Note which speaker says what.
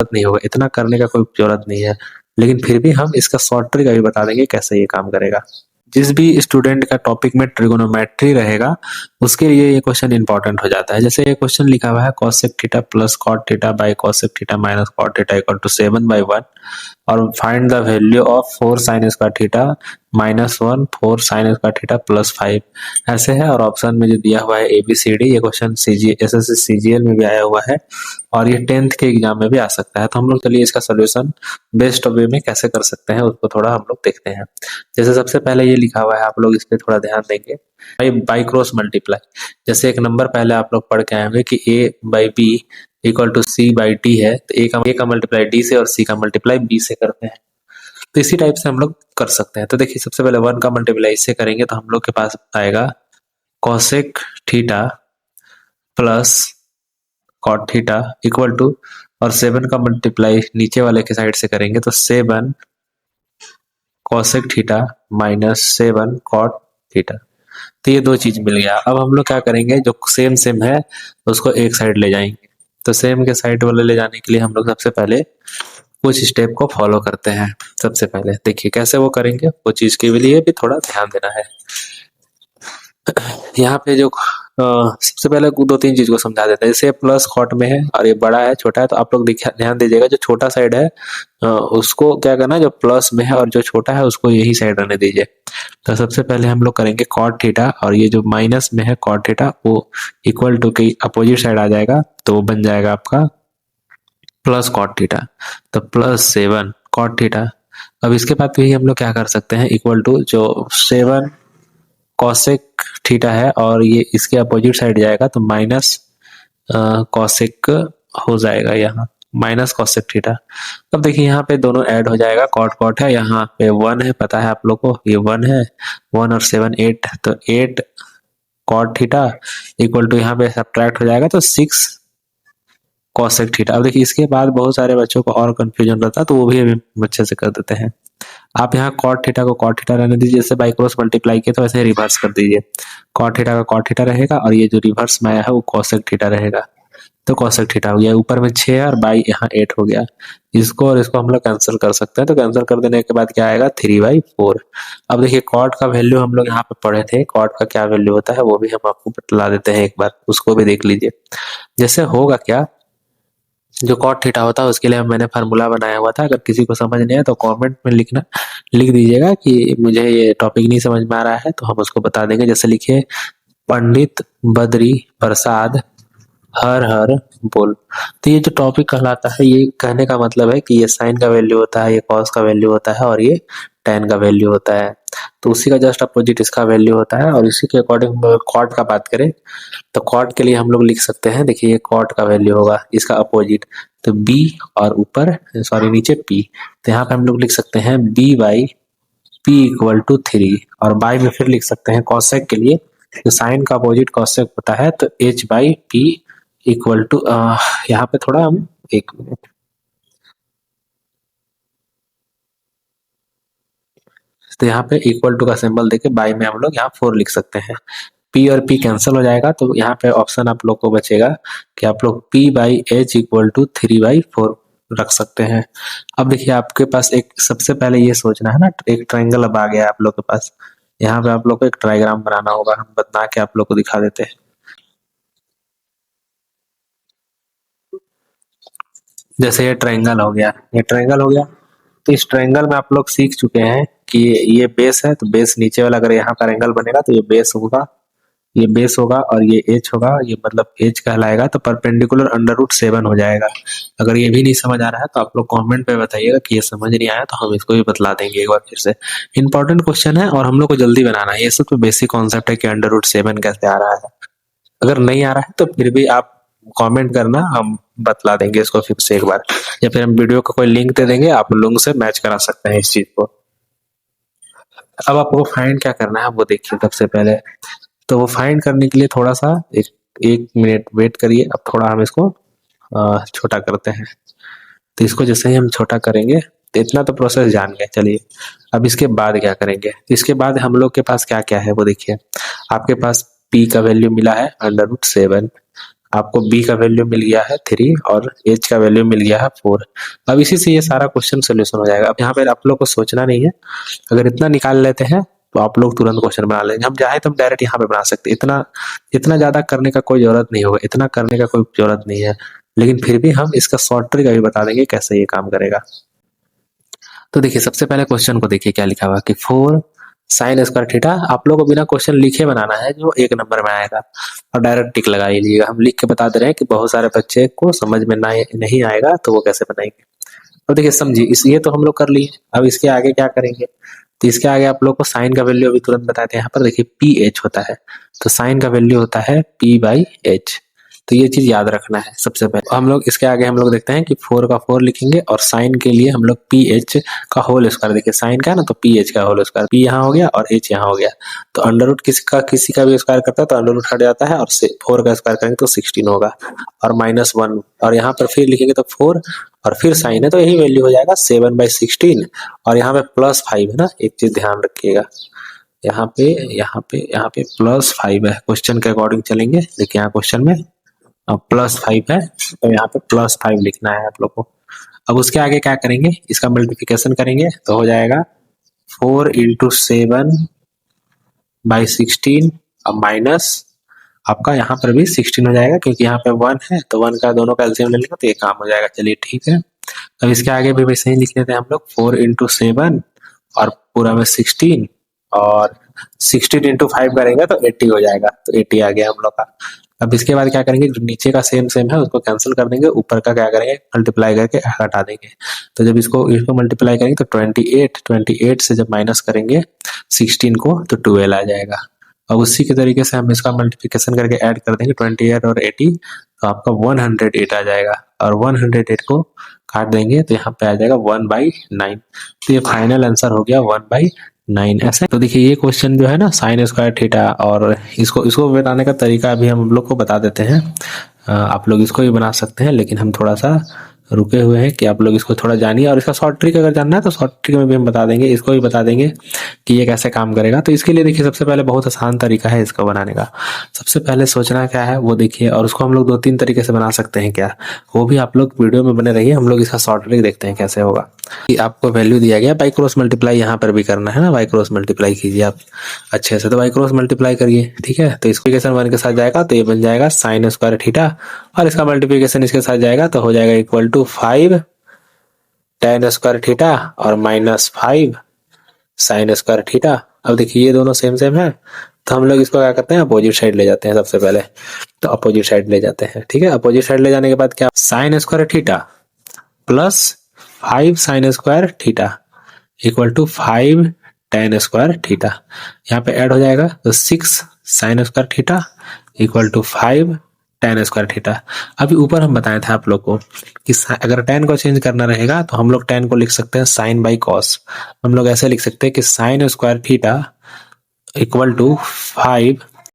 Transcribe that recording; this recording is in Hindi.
Speaker 1: नहीं होगा, इतना करने का कोई जरूरत नहीं है। लेकिन फिर भी हम इसका शॉर्ट ट्रिक अभी बता देंगे कैसे ये काम करेगा। जिस भी स्टूडेंट का टॉपिक में ट्रिगोनोमेट्री रहेगा उसके लिए ये क्वेश्चन इंपॉर्टेंट हो जाता है। जैसे ये क्वेश्चन लिखा हुआ है cosec theta plus cot theta by cosec theta minus cot theta equal to 7/1 और find the value of 4 sin square theta -1 4 sin square theta plus 5 ऐसे है। और ऑप्शन में जो दिया हुआ है ABCD, ये क्वेश्चन SSC CGL में भी आया हुआ है और ये 10th के एग्जाम में भी आ सकता है। तो हम लोग चलिए इसका सोल्यूशन बेस्ट वे में कैसे कर सकते हैं उसको थोड़ा हम लोग देखते हैं। जैसे सबसे पहले ये लिखा हुआ है, आप लोग इस पे थोड़ा ध्यान देंगे, बाई क्रॉस मल्टीप्लाई। जैसे एक नंबर पहले आप लोग पढ़ के आए होंगे कि A/B इक्वल टू C/D है, तो A का मल्टीप्लाई D से और C का मल्टीप्लाई B से करते हैं। तो इसी टाइप से हम लोग कर सकते हैं। तो देखिए सबसे पहले 1 का मल्टीप्लाई इससे करेंगे तो हम लोग के पास आएगा cosec theta plus cot theta equal to, और 7 का मल्टीप्लाई नीचे वाले के साइड से करेंगे तो 7 cosec theta minus 7 cot theta. तो ये दो चीज मिल गया। अब हम लोग क्या करेंगे, जो सेम सेम है उसको एक साइड ले जाएंगे। तो सेम के साइड वाले ले जाने के लिए हम लोग सबसे पहले कुछ स्टेप को फॉलो करते हैं। सबसे पहले देखिए कैसे वो करेंगे, वो चीज के लिए भी थोड़ा ध्यान देना है। यहाँ पे जो सबसे पहले दो तीन चीज को समझा देते हैं। जैसे प्लस कॉट में है और ये बड़ा है छोटा है, तो आप लोग ध्यान दीजिएगा, जो छोटा साइड है उसको क्या करना है, जो प्लस में है और जो छोटा है उसको यही साइड रहने दीजिए। तो सबसे पहले हम लोग करेंगे कॉट थीटा, और ये जो माइनस में है कॉट थीटा वो इक्वल टू के अपोजिट साइड आ जाएगा, तो वो बन जाएगा आपका प्लस कॉट थीटा। तो प्लस 7 कॉट थीटा। अब इसके बाद भी हम लोग क्या कर सकते हैं, इक्वल टू जो 7 कॉसेक थीटा है और ये इसके अपोजिट साइड जाएगा तो माइनस कॉसेक हो जाएगा, यहाँ माइनस कॉसेक थीटा। अब देखिए यहाँ पे दोनों ऐड हो जाएगा, कॉट कॉट है, यहाँ पे 1 है, पता है आप लोग को ये 1 है, 1 और 7 8, तो 8 कॉट थीटा इक्वल टू यहाँ पे सब्ट्रैक्ट हो जाएगा तो 6 कॉसेक थीटा। अब देखिए इसके बाद बहुत सारे बच्चों को और कंफ्यूजन रहता है, तो वो भी अभी अच्छे से कर देते हैं। आप यहाँ कॉट थीटा को कॉट थीटा रहने दीजिए, जैसे बाई क्रॉस मल्टीप्लाई किया तो वैसे रिवर्स कर दीजिए। कॉट थीटा का कॉट थीटा रहेगा और ये जो रिवर्स में आया है वो कॉसेक थीटा रहेगा। तो कॉसेक थीटा हो गया, ऊपर में 6 और बाई यहाँ 8 हो गया। इसको और इसको हम लोग कैंसिल कर सकते हैं। तो कैंसिल कर देने के बाद क्या आएगा 3/4। अब देखिए कॉट का वैल्यू हम लोग यहाँ पे पढ़े थे, कॉट का क्या वैल्यू होता है वो भी हम आपको बतला देते हैं, एक बार उसको भी देख लीजिए। जैसे होगा क्या, जो कॉट थीटा होता है उसके लिए मैंने फार्मूला बनाया हुआ था, अगर किसी को समझ नहीं है तो कमेंट में लिख दीजिएगा कि मुझे ये टॉपिक नहीं समझ में आ रहा है, तो हम उसको बता देंगे। जैसे लिखिए पंडित बद्री प्रसाद हर हर बोल। तो ये जो टॉपिक कहलाता है, ये कहने का मतलब है कि ये साइन का वैल्यू होता है, ये कॉस का वैल्यू होता है और ये टेन का वैल्यू होता है। तो उसी का जस्ट अपोजिट इसका वैल्यू होता है। और इसी के अकॉर्डिंग कॉट का बात करें तो कॉट के लिए हम लोग लिख सकते हैं, देखिए ये कॉट का वैल्यू होगा इसका अपोजिट, तो b और ऊपर सॉरी नीचे p। तो यहाँ पे हम लोग लिख सकते हैं b/p इक्वल टू 3, और बाई में फिर लिख सकते हैं कॉसेक के लिए, तो साइन का अपोजिट कॉसेक होता है, तो h/p इक्वल टू, यहाँ पे थोड़ा हम एक मिनट, तो यहाँ पे इक्वल टू का सिंबल देके बाई में हम लोग यहाँ 4 लिख सकते हैं। P और P कैंसिल हो जाएगा, तो यहाँ पे ऑप्शन आप लोग को बचेगा कि आप लोग P/H इक्वल टू 3/4 रख सकते हैं। अब देखिए आपके पास एक सबसे पहले ये सोचना है ना, एक ट्रायंगल अब आ गया आप लोग के पास। यहाँ पे आप लोग को एक ट्रायग्राम बनाना होगा, हम बता के आप लोग को दिखा देते हैं। जैसे ये ट्रायंगल हो गया, ये ट्रायंगल हो गया, तो इस ट्रायंगल में आप लोग सीख चुके हैं कि ये बेस है, तो बेस नीचे वाला अगर यहाँ का एंगल बनेगा तो ये बेस होगा, ये बेस होगा और ये एच होगा, ये मतलब एच कहलाएगा, तो परपेंडिकुलर √7 हो जाएगा। अगर ये भी नहीं समझ आ रहा है तो आप लोग कमेंट पे बताइएगा कि ये समझ नहीं आया, तो हम इसको भी बतला देंगे एक बार फिर से। इंपॉर्टेंट क्वेश्चन है और हम लोग को जल्दी बनाना है, ये सब तो बेसिक कॉन्सेप्ट है कि √7 कैसे आ रहा है। अगर नहीं आ रहा है तो फिर भी आप कमेंट करना, हम बतला देंगे इसको फिर से एक बार, या फिर हम वीडियो का कोई लिंक दे देंगे, आप लोगों से मैच करा सकते हैं इस चीज को। अब आपको फाइंड क्या करना है वो देखिए सबसे पहले। तो वो फाइंड करने के लिए थोड़ा सा एक मिनट वेट करिए। अब थोड़ा हम इसको छोटा करते हैं। तो इसको जैसे ही हम छोटा करेंगे तो इतना तो प्रोसेस जान गए। चलिए अब इसके बाद क्या करेंगे, इसके बाद हम लोग के पास क्या क्या है वो देखिए। आपके पास p का वैल्यू मिला है √7, आपको b का वैल्यू मिल गया है 3 और h का वैल्यू मिल गया है 4। अब इसी से ये सारा क्वेश्चन सोल्यूशन हो जाएगा। अब यहाँ पे आप लोग को सोचना नहीं है, अगर इतना निकाल लेते हैं तो आप लोग तुरंत क्वेश्चन बना लेंगे। हम चाहे तो हम डायरेक्ट यहाँ पे बना सकते हैं, इतना इतना ज्यादा करने का कोई जरूरत नहीं होगा, इतना करने का कोई जरूरत नहीं है, लेकिन फिर भी हम इसका शॉर्ट ट्रिक अभी बता देंगे कैसे ये काम करेगा। तो देखिए सबसे पहले क्वेश्चन को देखिए क्या लिखा हुआ कि 4 साइन स्क्वायर थीटा। आप लोग को बिना क्वेश्चन लिखे बनाना है जो 1 नंबर में आएगा और डायरेक्ट टिक लगा लीजिएगा। हम लिख के बता दे रहे हैं कि बहुत सारे बच्चे को समझ में नहीं आएगा तो वो कैसे बनाएंगे। तो देखिए समझिए, इस ये तो हम लोग कर लिए। अब इसके आगे क्या करेंगे, तो इसके आगे आप लोग को साइन का वैल्यू अभी तुरंत बताते हैं। यहाँ पर देखिए पी एच होता है, तो साइन का वैल्यू होता है पी बाई एच। तो ये चीज याद रखना है सबसे पहले। हम लोग इसके आगे हम लोग देखते हैं कि 4 का 4 लिखेंगे और साइन के लिए हम लोग पी एच का होल स्क्वायर, देखिए साइन का है ना, तो पी एच का होल स्क्वायर, पी यहाँ हो गया और एच यहाँ हो गया। तो अंडर रूट किसी का भी स्क्वायर करता है तो अंडर रूट हट जाता है, और 4 का स्क्वायर करेंगे तो 16 होगा और -1, और यहाँ पर फिर लिखेंगे तो 4 और फिर साइन है तो यही वैल्यू हो जाएगा 7/16। और यहाँ पे +5 है ना, एक चीज ध्यान रखिएगा, यहाँ पे +5 है। क्वेश्चन के अकॉर्डिंग चलेंगे। देखिए यहाँ क्वेश्चन में +5 है तो यहाँ पे +5 लिखना है आप लोग को। अब उसके आगे क्या करेंगे, इसका मल्टीप्लिकेशन करेंगे तो हो जाएगा 4 × 7/16 अब माइनस आपका यहाँ पर भी 16 हो जाएगा, क्योंकि यहाँ पे 1 है तो 1 का दोनों का एलसीएम ले लेंगे तो ये काम हो जाएगा। चलिए ठीक है। अब इसके आगे भी वैसे ही लिख लेते हैं हम लोग 4 × 7 और पूरा में 16 और 16 × 5 करेंगे तो 80 हो जाएगा, तो 80 आ गया हम लोग का। अब इसके बाद क्या करेंगे, जो नीचे का सेम है उसको कैंसिल कर देंगे, ऊपर का क्या करेंगे मल्टीप्लाई करके हटा देंगे। तो जब इसको मल्टीप्लाई करेंगे तो 28 से जब माइनस करेंगे 16 को तो 12 आ जाएगा। अब उसी के तरीके से हम इसका मल्टीप्लिकेशन करके ऐड कर देंगे 28 और 80 तो आपका 108 आ जाएगा, और 108 को काट देंगे तो यहाँ पे आ जाएगा 1/9। तो ये फाइनल आंसर हो गया 1/9 ऐसे। तो देखिए ये क्वेश्चन जो है ना साइन स्क्वायर थीटा, और इसको बनाने का तरीका अभी हम लोग को बता देते हैं। आप लोग इसको भी बना सकते हैं, लेकिन हम थोड़ा सा रुके हुए हैं कि आप लोग इसको थोड़ा जानिए, और इसका शॉर्ट ट्रिक अगर जानना है तो शॉर्ट ट्रिक में भी हम बता देंगे, इसको भी बता देंगे कि ये कैसे काम करेगा। तो इसके लिए देखिए सबसे पहले बहुत आसान तरीका है इसको बनाने का। सबसे पहले सोचना क्या है वो देखिए, और उसको हम लोग 2-3 तरीके से बना सकते हैं क्या, वो भी आप लोग वीडियो में बने रहिए। हम लोग इसका शॉर्ट ट्रिक देखते हैं कैसे होगा। कि आपको वैल्यू दिया गया, बाई क्रॉस मल्टीप्लाई यहाँ पर भी करना है ना, बाई क्रॉस मल्टीप्लाई कीजिए आप अच्छे से। तो बाई क्रॉस मल्टीप्लाई करिए, ठीक है। तो इसको 1 के साथ जाएगा तो ये बन जाएगा साइन स्क्वायर थीटा, और इसका मल्टीप्लिकेशन इसके साथ जाएगा तो हो जाएगा equal to 5 tan square theta और -5 साइन स्क्वायर थीटा। अब देखिए ये दोनों सेम है, तो हम लोग इसको क्या करते हैं अपोजिट साइड ले जाते हैं। सबसे पहले तो अपोजिट साइड ले जाते हैं, ठीक है। अपोजिट साइड ले जाने के बाद क्या, sine square theta plus 5 sine square theta equal to 5 tan square theta. यहाँ पे ऐड हो जाएगा तो 6 sine square theta equal to 5 tan square theta. अभी ऊपर हम बताए थे आप लोग को कि अगर tan को चेंज करना रहेगा तो हम लोग tan को लिख सकते हैं साइन बाई कॉस। हम लोग ऐसे लिख सकते हैं कि sine square theta equal to 5